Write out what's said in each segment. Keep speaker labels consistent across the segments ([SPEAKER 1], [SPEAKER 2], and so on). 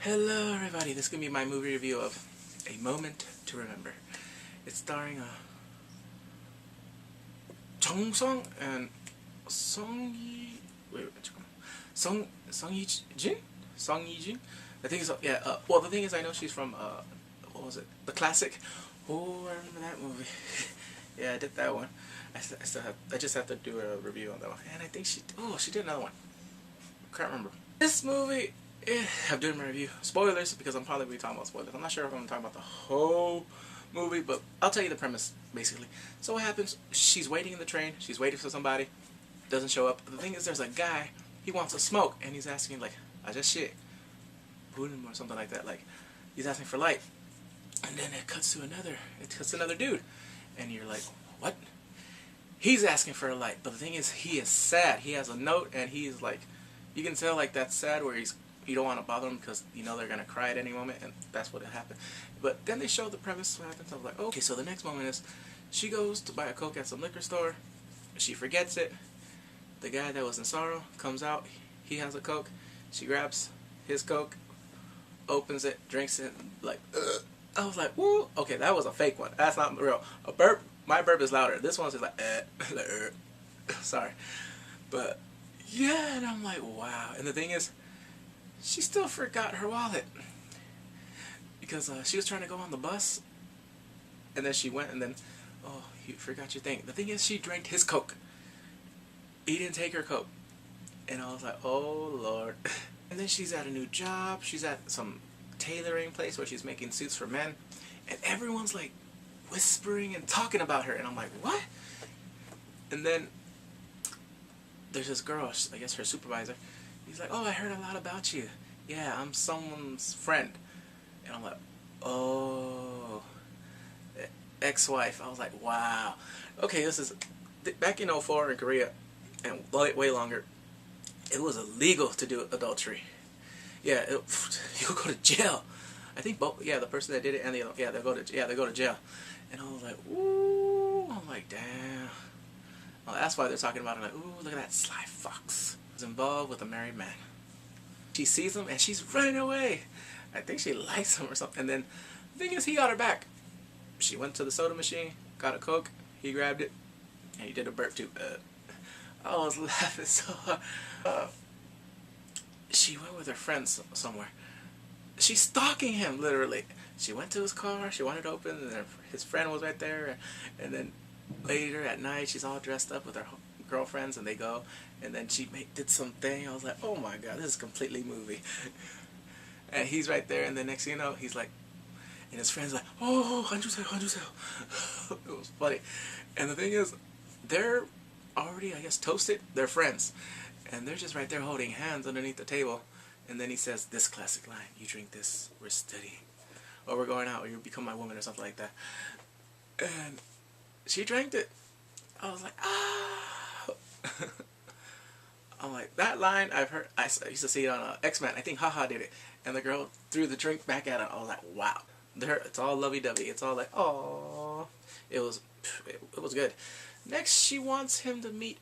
[SPEAKER 1] Hello everybody, this is going to be my movie review of A Moment to Remember. It's starring Jung and Ye-Jin? Ye-Jin? I think so, yeah, well the thing is I know she's from, what was it, the classic, oh I remember that movie, yeah I did that one, I just have to do a review on that one, and I think she did another one, can't remember. This movie, I'm doing my review. Spoilers, because I'm probably going to be talking about spoilers. I'm not sure if I'm going to talk about the whole movie, but I'll tell you the premise, basically. So what happens, she's waiting in the train, she's waiting for somebody, doesn't show up. The thing is, there's a guy, he wants to smoke, and he's asking, like, I just shit, or something like that, like, he's asking for light. And then it cuts to another dude, and you're like, what? He's asking for a light, but the thing is, he is sad. He has a note, and he's like, you can tell, like, that's sad, where you don't want to bother them because you know they're going to cry at any moment, and that's what happened. But then they show the premise what happens. I was like, okay, so the next moment is she goes to buy a Coke at some liquor store. She forgets it. The guy that was in sorrow comes out. He has a Coke. She grabs his Coke, opens it, drinks it, like, I was like, woo, okay, that was a fake one. That's not real. A burp, my burp is louder. This one's just like, sorry. But, yeah, and I'm like, wow. And the thing is, she still forgot her wallet because she was trying to go on the bus, and then she went, and then, oh, you forgot your thing. The thing is, she drank his Coke. He didn't take her Coke, and I was like, oh Lord. And then she's at a new job. She's at some tailoring place where she's making suits for men, and everyone's like whispering and talking about her, and I'm like, what? And then there's this girl, I guess her supervisor. He's like, oh, I heard a lot about you. Yeah, I'm someone's friend. And I'm like, oh, ex-wife. I was like, wow. Okay, this is, back in '04 in Korea, and way longer, it was illegal to do adultery. Yeah, you go to jail. I think both, yeah, the person that did it and the other, yeah, they go to jail. And I was like, ooh, I'm like, damn. Well, that's why they're talking about it, like, ooh, look at that sly fox. Was involved with a married man. She sees him and she's running away. I think she likes him or something. And then the thing is, he got her back. She went to the soda machine, got a Coke, he grabbed it, and he did a burp too. I was laughing so hard. She went with her friends somewhere. She's stalking him, literally. She went to his car, she wanted to open, and then his friend was right there. And then later at night, she's all dressed up with her girlfriends, and they go, and then she did something. I was like, oh my god, this is completely movie. And he's right there, and the next thing you know, he's like, and his friend's like, oh, 한주세요. It was funny. And the thing is, they're already, I guess, toasted. They're friends, and they're just right there holding hands underneath the table. And then he says this classic line, you drink this, we're studying, or we're going out, or you become my woman, or something like that. And she drank it. I was like, ah. I'm like, that line I've heard, I used to see it on X-Men. I think Haha did it, and the girl threw the drink back at him. I was like, wow. It's all lovey-dovey. It's all like, oh, it was good. Next, she wants him to meet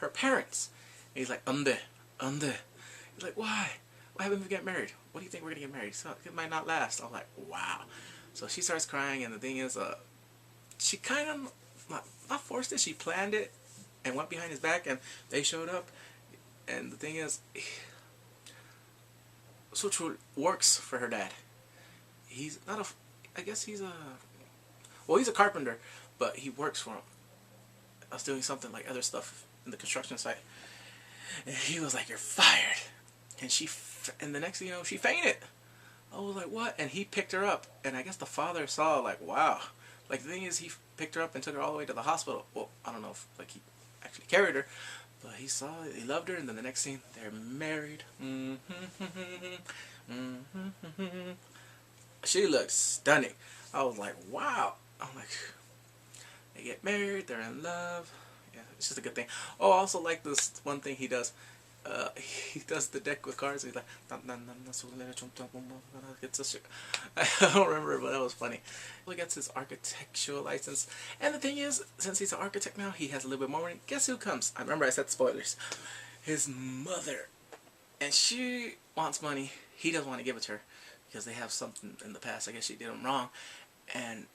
[SPEAKER 1] her parents. And he's like, ande. He's like, why? Why haven't we get married? What do you think we're gonna get married? So it might not last. I'm like, wow. So she starts crying, and the thing is, she kind of not forced it. She planned it and went behind his back, and they showed up. And the thing is, Suchu works for her dad. He's not a, I guess he's a, well, he's a carpenter, but he works for him. I was doing something like other stuff in the construction site, and he was like, you're fired. And the next thing you know, she fainted. I was like, what? And he picked her up, and I guess the father saw, like, wow. Like, the thing is, he picked her up and took her all the way to the hospital. Well, I don't know if, like, he actually carried her, but he saw it, he loved her, and then the next scene, they're married. She looks stunning. I was like, wow. I'm like, they get married, they're in love. Yeah, it's just a good thing. Oh, I also like this one thing he does. He does the deck with cards. He's like, I don't remember, but that was funny. He gets his architectural license, and the thing is, since he's an architect now, he has a little bit more money. Guess who comes? I remember I said spoilers. His mother, and she wants money. he doesn't want to give it to her because they have something in the past. I guess she did him wrong, and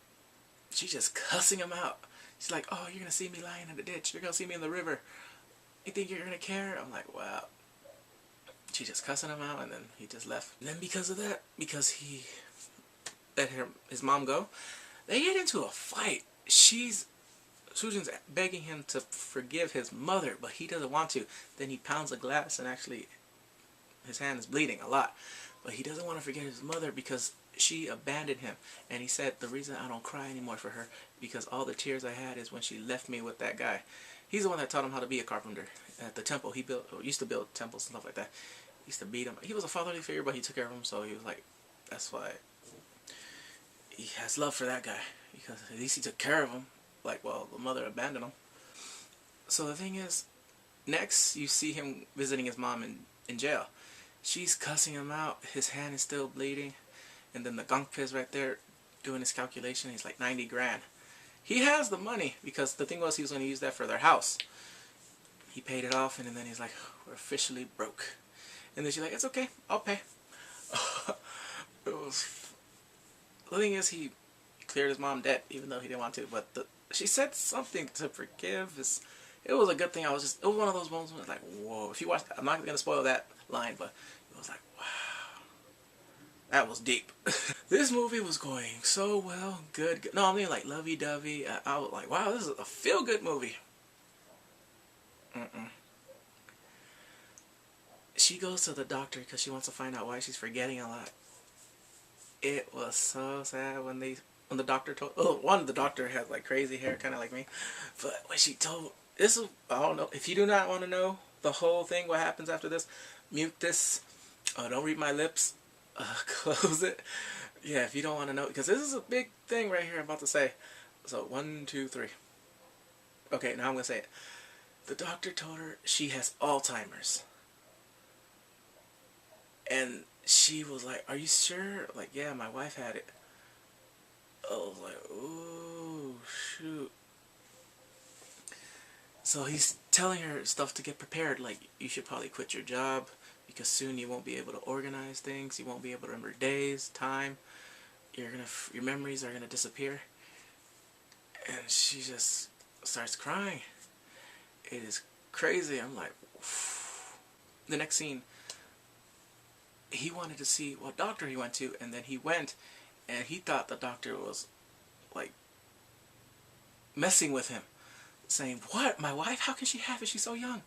[SPEAKER 1] she's just cussing him out. She's like, "Oh, you're gonna see me lying in the ditch. You're gonna see me in the river. You think you're gonna care?" I'm like, wow. She just cussing him out, and then he just left. And then because of that, because he let his mom go, they get into a fight. Sujin's begging him to forgive his mother, but he doesn't want to. Then he pounds a glass, and actually his hand is bleeding a lot. But he doesn't want to forget his mother because she abandoned him. And he said, the reason I don't cry anymore for her, because all the tears I had is when she left me with that guy. He's the one that taught him how to be a carpenter at the temple. He used to build temples and stuff like that. He used to beat him. He was a fatherly figure, but he took care of him, so he was like, that's why he has love for that guy, because at least he took care of him. Like, well, the mother abandoned him. So the thing is, next you see him visiting his mom in jail. She's cussing him out. His hand is still bleeding. And then the gangpa is right there doing his calculation. He's like 90 grand. He has the money because the thing was he was going to use that for their house. He paid it off, and then he's like, we're officially broke. And then she's like, it's okay, I'll pay. The thing is, he cleared his mom debt even though he didn't want to. But she said something to forgive. It was a good thing. It was one of those moments where I was like, whoa. If you watch, I'm not going to spoil that line, but it was like, wow. That was deep. This movie was going so well. Good. No, I mean like lovey-dovey. I was like, wow, this is a feel-good movie. She goes to the doctor because she wants to find out why she's forgetting a lot. It was so sad when the doctor told. Oh, the doctor had like crazy hair, kind of like me. But when she told, I don't know. If you do not want to know the whole thing, what happens after this, mute this. Don't read my lips. Close it. Yeah, if you don't want to know, because this is a big thing right here I'm about to say. So 1, 2, 3. Okay, now I'm gonna say it. The doctor told her she has Alzheimer's. And she was like, are you sure? Like, yeah, my wife had it. I was like, oh, shoot. So he's telling her stuff to get prepared. Like, you should probably quit your job because soon you won't be able to organize things. You won't be able to remember days, time. Your memories are going to disappear. And she just starts crying. It is crazy. I'm like, oof. The next scene, he wanted to see what doctor he went to, and then he went, and he thought the doctor was like messing with him, saying, what, my wife, how can she have it, she's so young?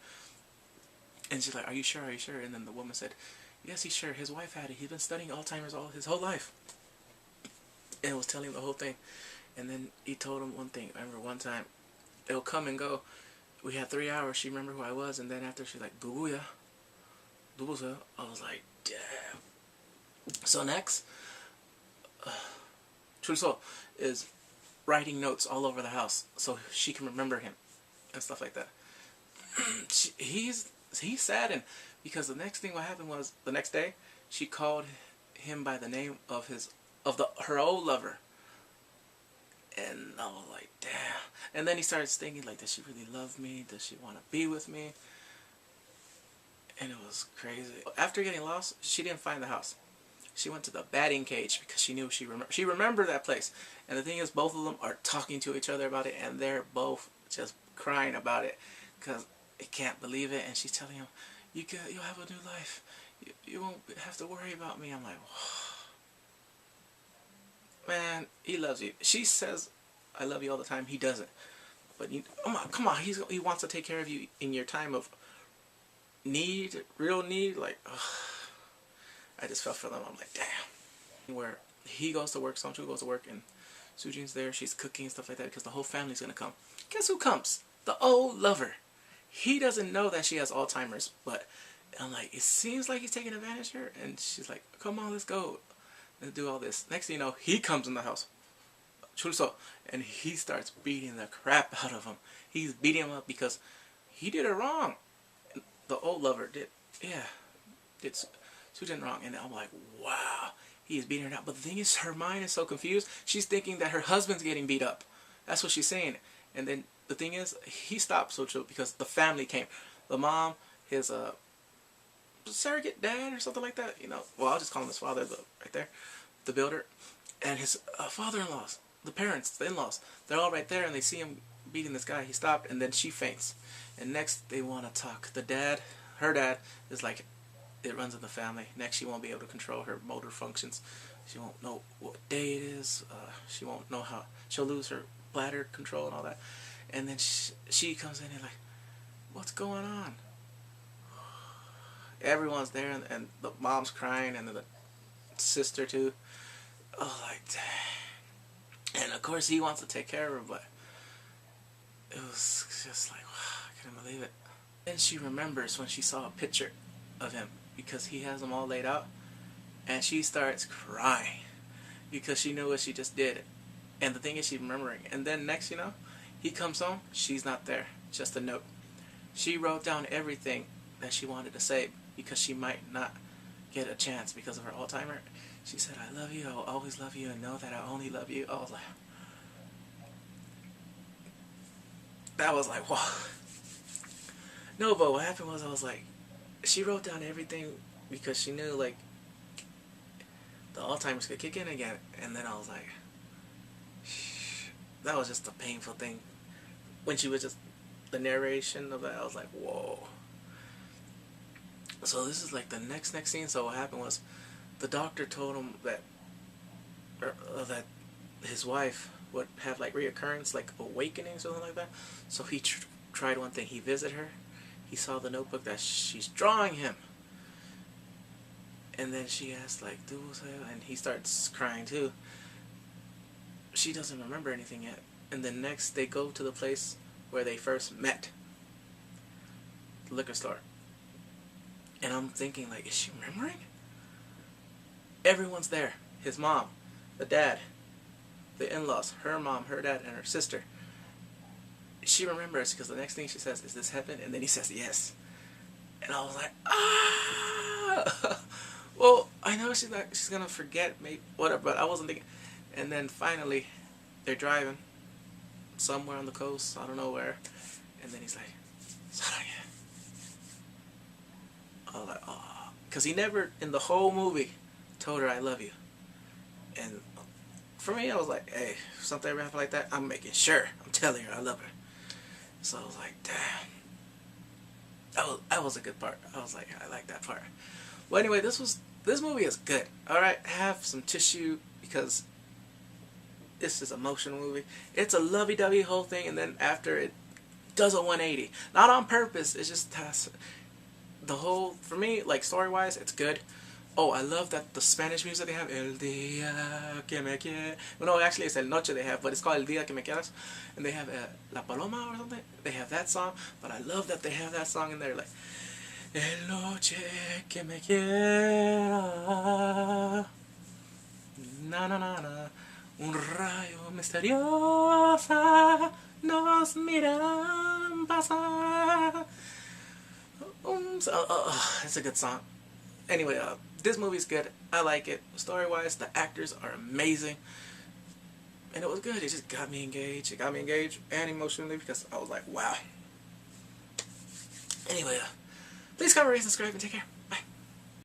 [SPEAKER 1] And she's like, are you sure, are you sure? And then the woman said, yes, he's sure, his wife had it, he's been studying Alzheimer's his whole life. And was telling him the whole thing. And then he told him one thing. I remember one time, they'll come and go. We had 3 hours, she remembered who I was, and then after she's like, Bubuya. Bubuya. I was like, damn. So next, Chulso is writing notes all over the house so she can remember him and stuff like that. He's saddened because the next thing what happened was the next day she called him by the name of her old lover, and I was like, damn. And then he starts thinking like, does she really love me? Does she want to be with me? And it was crazy. After getting lost, she didn't find the house. She went to the batting cage because she knew she remembered that place. And the thing is, both of them are talking to each other about it, and they're both just crying about it because they can't believe it. And she's telling him, you'll have a new life. You won't have to worry about me. I'm like, whoa. Man, he loves you. She says, I love you all the time. He doesn't. But come on, he wants to take care of you in your time of need, real need. Like, ugh. I just felt for them. I'm like, damn. Where he goes to work, Songchu goes to work, and Sujin's there. She's cooking and stuff like that because the whole family's gonna come. Guess who comes? The old lover. He doesn't know that she has Alzheimer's, but I'm like, it seems like he's taking advantage of her. And she's like, come on, let's go. Let's do all this. Next thing you know, he comes in the house. Chulso. And he starts beating the crap out of him. He's beating him up because he did it wrong. The old lover did Sujin wrong. And I'm like, wow. He is beating her out. But the thing is, her mind is so confused. She's thinking that her husband's getting beat up. That's what she's saying. And then the thing is, he stopped Socho because the family came. The mom, his surrogate dad or something like that. You know, well, I'll just call him his father, right there, the builder, and his father-in-laws, the parents, the in-laws. They're all right there, and they see him beating this guy. He stopped, and then she faints. And next, they want to talk. The dad, her dad, is like, it runs in the family. Next, she won't be able to control her motor functions. She won't know what day it is. She won't know how. She'll lose her bladder control and all that. And then she comes in and like, what's going on? Everyone's there, and the mom's crying, and the sister too. Oh, like, dang. And of course he wants to take care of her, but it was just like, wow, I couldn't believe it. Then she remembers when she saw a picture of him, because he has them all laid out, and she starts crying because she knew what she just did. And the thing is, she's remembering. And then next, you know, he comes home, she's not there, just a note. She wrote down everything that she wanted to say because she might not get a chance because of her Alzheimer. She said, I love you, I will always love you, and know that I only love you. I was like, that was like, wow. No, but what happened was, I was like, she wrote down everything because she knew, like, the Alzheimer's could kick in again. And then I was like, that was just a painful thing. When she was just, the narration of that, I was like, whoa. So this is like the next scene. So what happened was, the doctor told him that that his wife would have like reoccurrence, like awakening, something like that. So he tried one thing. He visited her. He saw the notebook that she's drawing him. And then she asked like, and he starts crying too. She doesn't remember anything yet. And then next they go to the place where they first met. The liquor store. And I'm thinking like, is she remembering? Everyone's there. His mom, the dad, the in-laws, her mom, her dad, and her sister. She remembers because the next thing she says, is this heaven? And then he says yes. And I was like, ah! Well, I know she's gonna forget, maybe, whatever, but I wasn't thinking. And then finally, they're driving somewhere on the coast, I don't know where. And then he's like, Saraya. I was like, oh. Because he never, in the whole movie, told her I love you. And for me, I was like, hey, if something ever happened like that, I'm making sure. I'm telling her I love her. So I was like, damn. That was a good part. I was like, I like that part. Well, anyway, this movie is good. Alright, have some tissue because this is a emotional movie. It's a lovey-dovey whole thing, and then after it does a 180. Not on purpose, it's just the whole, for me, like story-wise, it's good. Oh, I love that the Spanish music they have, El Día que me quieras. Well, no, actually it's El Noche they have, but it's called El Día que me quieras. And they have La Paloma or something. They have that song, but I love that they have that song in there, like El Noche que me quiera. Na na na na. Un rayo misteriosa nos miran pasar. It's a good song. Anyway, this movie's good. I like it. Story-wise, the actors are amazing. And it was good. It just got me engaged. It got me engaged and emotionally because I was like, wow. Anyway, please comment, rate, subscribe, and take care.